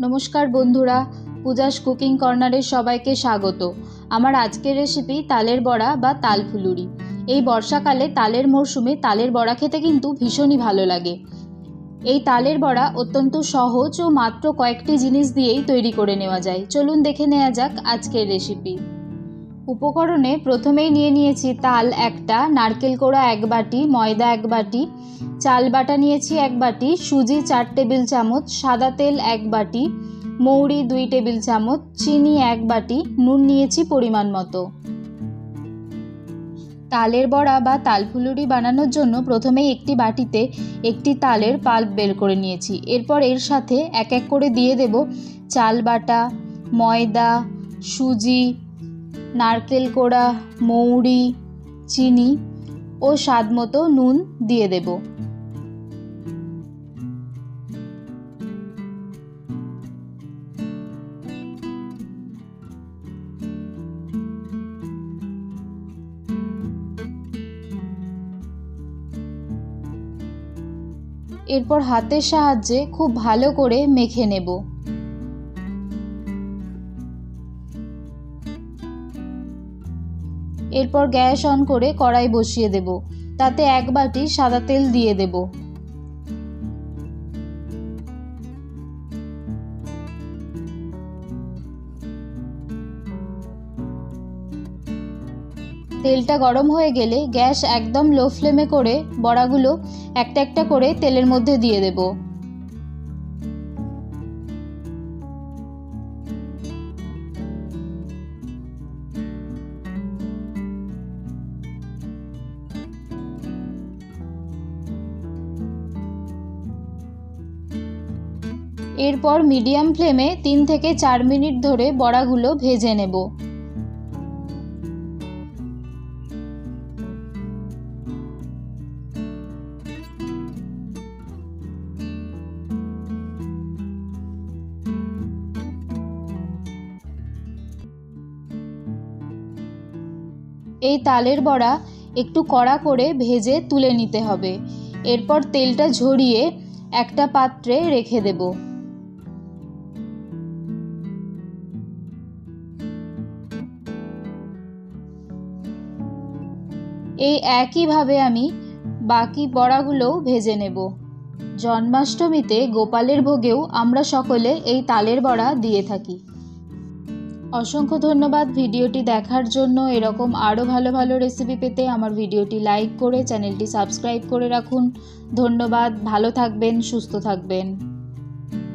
নমস্কার বন্ধুরা, পূজাস কুকিং কর্নারে সবাইকে স্বাগত। আমার আজকের রেসিপি তালের বড়া বা তাল ফুলুরি। এই বর্ষাকালে তালের মরশুমে তালের বড়া খেতে কিন্তু ভীষণই ভালো লাগে। এই তালের বড়া অত্যন্ত সহজ ও মাত্র কয়েকটি জিনিস দিয়েই তৈরি করে নেওয়া যায়। চলুন দেখে নেওয়া যাক আজকের রেসিপি। উপকরণে প্রথমেই নিয়ে নিয়েছি তাল একটা, নারকেল কোড়া 1 বাটি, ময়দা 1 বাটি, চাল বাটা নিয়েছি 1 বাটি, সুজি 4 টেবিল চামচ, সাদা তেল 1 বাটি, মৌরি 2 টেবিল চামচ, চিনি 1 বাটি, নুন নিয়েছি পরিমাণ মতো। তালের বড়া বা তাল ফুলুরি বানানোর জন্য প্রথমেই একটি বাটিতে একটি তালের পাল্প বের করে নিয়েছি। এরপর এর সাথে এক এক করে দিয়ে দেব চাল বাটা, ময়দা, সুজি, নারকেল কোড়া, মৌরি, চিনি ও স্বাদমতো নুন দিয়ে দেব। এরপর হাতের সাহায্যে খুব ভালো করে মেখে নেব। এরপর গ্যাস অন করে কড়াই বসিয়ে দেব। তাতে 1 বাটি সাদা তেল দিয়ে দেব। তেলটা গরম হয়ে গেলে গ্যাস একদম লো ফ্লেমে করে বড়াগুলো একটা একটা করে তেলের মধ্যে দিয়ে দেব। এরপর মিডিয়াম ফ্লেমে 3 থেকে 4 মিনিট ধরে বড়াগুলো ভেজে নেব। এই তালের বড়া একটু কড়া করে ভেজে তুলে নিতে হবে। এরপর তেলটা ঝরিয়ে একটা পাত্রে রেখে দেব। এই একইভাবে আমি বাকি বড়াগুলোও ভেজে নেব। জন্মাষ্টমীতে গোপালের ভোগেও আমরা সকলে এই তালের বড়া দিয়ে থাকি। অসংখ্য ধন্যবাদ ভিডিওটি দেখার জন্য। এরকম আরও ভালো ভালো রেসিপি পেতে আমার ভিডিওটি লাইক করে চ্যানেলটি সাবস্ক্রাইব করে রাখুন। ধন্যবাদ, ভালো থাকবেন, সুস্থ থাকবেন।